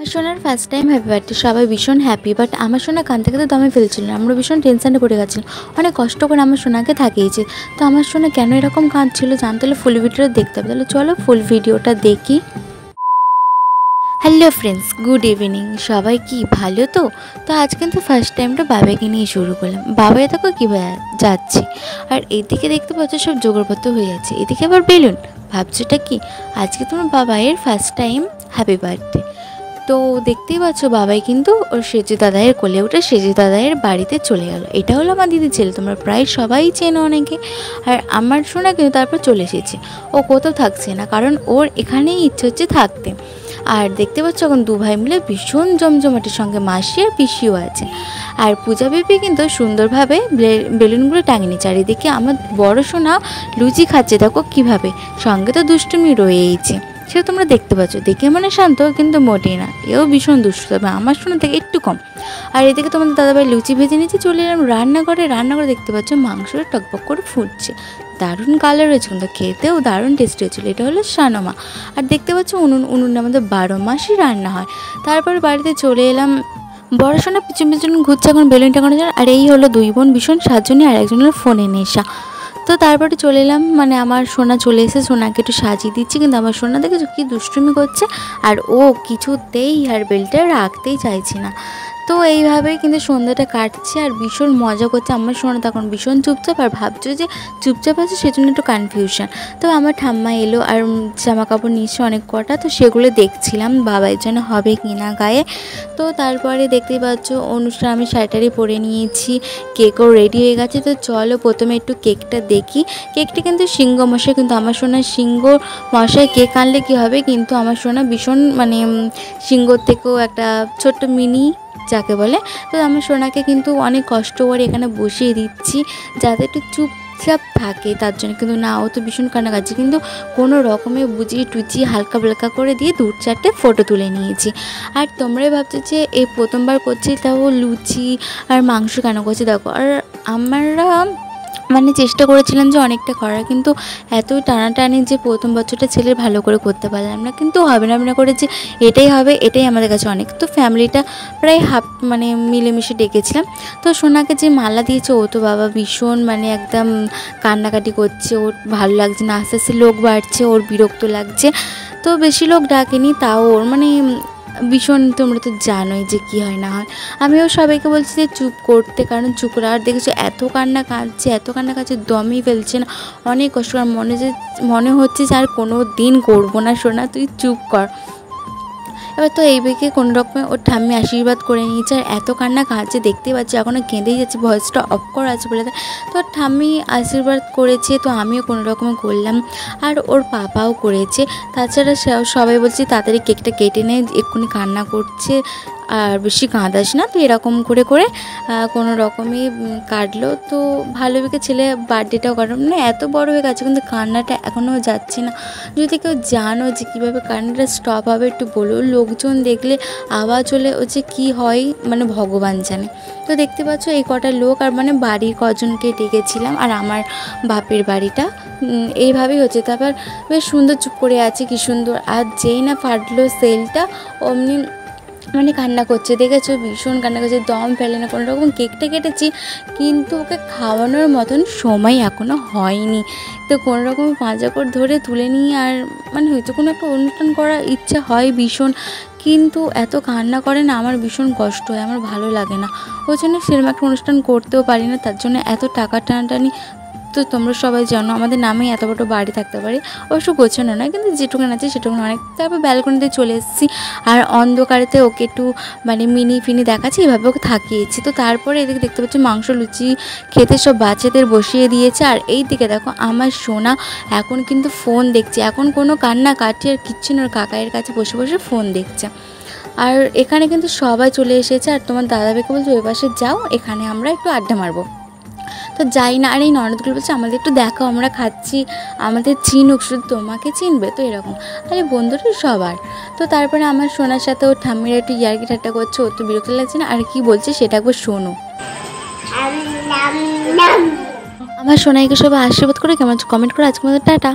আমার সোনার first time happy birthday, সবাই ভীষণ হ্যাপি। বাট আমার সোনা কাঁদতে কাঁদতে দমে ফেলছিল না, আমরা ভীষণ টেনশানে পড়ে গেছিলাম। অনেক কষ্ট করে আমার সোনাকে থাকিয়েছি। তো আমার সোনা কেন এরকম কাঁদছিল জানতে হলে ফুল ভিডিওটা দেখতে হবে। তাহলে চলো ফুল ভিডিওটা দেখি। Hello friends, good evening. সবাই কি ভালো? তো আজ কিন্তু ফার্স্ট টাইমটা বাবাকে নিয়ে শুরু করলাম। বাবাই দেখো কীভাবে যাচ্ছে, আর এদিকে দেখতে পাচ্ছ সব জোগাড়পত্র হয়ে যাচ্ছে। এদিকে আবার বেলুন। ভাবছো এটা কি? আজকে তোমার বাবাইয়ের ফার্স্ট টাইম হ্যাপি বার্থডে। তো দেখতেই পাচ্ছ বাবাই কিন্তু ওর সেজু দাদাইয়ের কোলে উঠে সেজু দাদাইয়ের বাড়িতে চলে গেল। এটা হলো আমার দিদির ছেলে, তোমরা প্রায় সবাই চেনো অনেকে। আর আমার সোনা কিন্তু তারপর চলে এসেছে, ও কোথাও থাকছে না, কারণ ওর এখানেই ইচ্ছে হচ্ছে থাকতে। আর দেখতে পাচ্ছ এখন দু ভাই মিলে ভীষণ জমজমাটির সঙ্গে মাসি আর পিসিও আছে। আর পূজা বেবি কিন্তু সুন্দরভাবে বেলুনগুলো টাঙিয়ে নিচ্ছে। চারিদিকে আমার বড় সোনা লুচি খাচ্ছে, দেখো কীভাবে, সঙ্গে তো দুষ্টুমি রয়েইছে। সেটা তোমরা দেখতে পাচ্ছ, দেখে মানে শান্ত কিন্তু মোটেই না, এও ভীষণ দুষ্ট, তবে আমার শোনা থেকে একটু কম। আর এদিকে তোমাদের দাদাভাই লুচি ভেজে নিচ্ছে। চলে এলাম রান্নাঘরে দেখতে পাচ্ছ মাংসটা টকবক করে ফুটছে, দারুণ কালার হয়েছে, কিন্তু খেতেও দারুণ টেস্টি হয়েছিলো। এটা হলো সানোমা। আর দেখতে পাচ্ছ উনুনে আমাদের 12 মাসই রান্না হয়। তারপর বাড়িতে চলে এলাম। বড় সোনা পিছন পিছন ঘুরছে এখন বেলুন টাঙানোর জন্য। আর এই হলো দুই বোন ভীষণ সাতজনই, আর একজন হলো ফোনে নেশা। তো তারপরে চলে এলাম, মানে আমার সোনা চলে এসে সোনাকে একটু সাজিয়ে দিচ্ছি, কিন্তু আমার সোনা দেখেছো কি দুষ্টুমি করছে, আর ও কিছুতেই হেয়ার বেল্টটা রাখতেই চাইছে না। তো এইভাবেই কিন্তু সন্ধ্যাটা কাটছে, আর ভীষণ মজা করছে। আমার সোনা তখন ভীষণ চুপচাপ, আর ভাবছো যে চুপচাপ আছে সেজন্য একটু কনফিউশন। তো আমার ঠাম্মা এলো আর জামা কাপড় নিয়েছে অনেক কটা, তো সেগুলো দেখছিলাম বাবার জন্য হবে কি না গায়ে। তো তারপরে দেখতেই পাচ্ছ অনুষ্ঠান আমি শাড়িটারি পরে নিয়েছি, কেকও রেডি হয়ে গেছে। তো চলো প্রথমে একটু কেকটা দেখি। কেকটা কিন্তু সিংহ মশাই, কিন্তু আমার সোনা সিংহ মশাই কেক আনলে কী হবে, কিন্তু আমার সোনা ভীষণ মানে সিংহর থেকেও একটা ছোট্ট মিনি যাকে বলে। তো আমার সোনাকে কিন্তু অনেক কষ্ট করে এখানে বসিয়ে দিচ্ছি যাতে একটু চুপচাপ থাকে, তার জন্য। কিন্তু না, ও তো ভীষণ কান্নাকাচ্ছি, কিন্তু কোনো রকমে বুঝিয়ে টুচিয়ে হালকা বালকা করে দিয়ে 2-4টে ফটো তুলে নিয়েছি। আর তোমরাই ভাবছো যে এই প্রথমবার করছি, তাও লুচি আর মাংস কেন করছি দেখো। আর আমরা মানে চেষ্টা করেছিলাম যে অনেকটা করার, কিন্তু এতই টানাটানি যে প্রথম বছরটা ছেলের ভালো করে করতে পারলাম না। কিন্তু হবে না করে যে এটাই হবে, এটাই আমাদের কাছে অনেক। তো ফ্যামিলিটা প্রায় মানে মিলেমিশে ডেকেছিলাম। তো সোনাকে যে মালা দিয়েছে, ও তো বাবা ভীষণ মানে একদম কান্নাকাটি করছে, ওর ভালো লাগছে না, আস্তে আস্তে লোক বাড়ছে, ওর বিরক্ত লাগছে। তো বেশি লোক ডাকেনি, তাও ওর মানে ভীষণ, তোমরা তো জানোই যে কী হয় না হয়। আমিও সবাইকে বলছি যে চুপ করতে, কারণ চুপ করে। আর দেখেছো এত কান্না কাঁদছে, দমই ফেলছে না, অনেক কষ্ট। আর মনে হচ্ছে যে আর কোনো দিন করবো না, সোনা তুই চুপ কর। এবার তো এই বেঁকে কোনো রকমে ওর ঠাম্মি আশীর্বাদ করে নিয়েছে। আর এত কান্না কাঁদছে দেখতেই পাচ্ছি, এখনও কেঁদেই যাচ্ছে, ভয়েসটা অফ করা আছে বলে। তো ওর ঠাম্মি আশীর্বাদ করেছে, তো আমিও কোনো রকমে করলাম, আর ওর পাপাও করেছে। তাছাড়া সবাই বলছে তাড়াতাড়ি কেকটা কেটে নে, এক্ষুনি কান্না করছে, আর বেশি কাঁদাস না। তো এরকম করে কোনো রকমই কাটলো। তো ভালোবেগে ছেলে বার্থডেটাও কাটলো, মানে এত বড় হয়ে গেছে কিন্তু কান্নাটা এখনও যাচ্ছে না। যদি কেউ জানো যে কীভাবে কান্নাটা স্টপ হবে একটু বলো। লোকজন দেখলে আওয়াজ হলে ও যে কী হয় মানে ভগবান জানে। তো দেখতে পাচ্ছ এই কটা লোক, আর মানে বাড়ির কজনকে ডেকেছিলাম, আর আমার বাপের বাড়িটা এইভাবেই হচ্ছে। তারপর বেশ সুন্দর চুপ করে আছে, কি সুন্দর। আর যেই না ফাটলো সেলটা অমনি মানে কান্না করছে, দেখেছো ভীষণ কান্না করছে, দম ফেলে না। কোনো রকম কেকটা কেটেছি, কিন্তু ওকে খাওয়ানোর মতন সময় এখনও হয়নি। তো কোনো রকম পাঁজা করে ধরে তুলে নিয়ে, আর মানে হয়তো কোনো একটা অনুষ্ঠান করার ইচ্ছা হয় ভীষণ, কিন্তু এত কান্না করে না, আমার ভীষণ কষ্ট হয়, আমার ভালো লাগে না। ওই জন্য সেরকম একটা অনুষ্ঠান করতেও পারি না, তার জন্য এত টাকা টানাটানি। তো তোমরা সবাই জানো আমাদের নামেই এত বড় বাড়ি থাকতে পারে, অবশ্য গোছানো নয়, কিন্তু যেটুকুন আছে সেটুকুন অনেক। তারপর ব্যালকনিতে চলে এসেছি, আর অন্ধকারেতে ওকে একটু মানে মিনি দেখাচ্ছি, এভাবে ওকে থাকিয়েছি। তো তারপরে এদিকে দেখতে পাচ্ছি মাংস লুচি খেতে সব বাচ্চাদের বসিয়ে দিয়েছে। আর এই দিকে দেখো আমার সোনা এখন কিন্তু ফোন দেখছে, এখন কোনো কান্না কাটি আর কিচ্ছু না, ওর কাকাইয়ের কাছে বসে বসে ফোন দেখছে। আর এখানে কিন্তু সবাই চলে এসেছে, আর তোমার দাদাভাইকে বলছে ওই পাশে যাও, এখানে আমরা একটু আড্ডা মারবো। তো যাই না, আর এই ননদগুলো বলছে আমাদের একটু দেখো, আমরা খাচ্ছি, আমাদের চিনুক, শুধু তোমাকে চিনবে। তো এরকম আরে বন্ধুরা সবার। তো তারপরে আমার সোনার সাথে ওর ঠাম্মিরা একটু ইয়ার্কি ঠাট্টা করছে, ওর তো বিরক্ত লাগছে না, আর কি বলছে সেটা একবার শোনো। আমার সোনাইকে সবাই আশীর্বাদ করে কেমন কমেন্ট করে। আজকে আমাদের টাটা।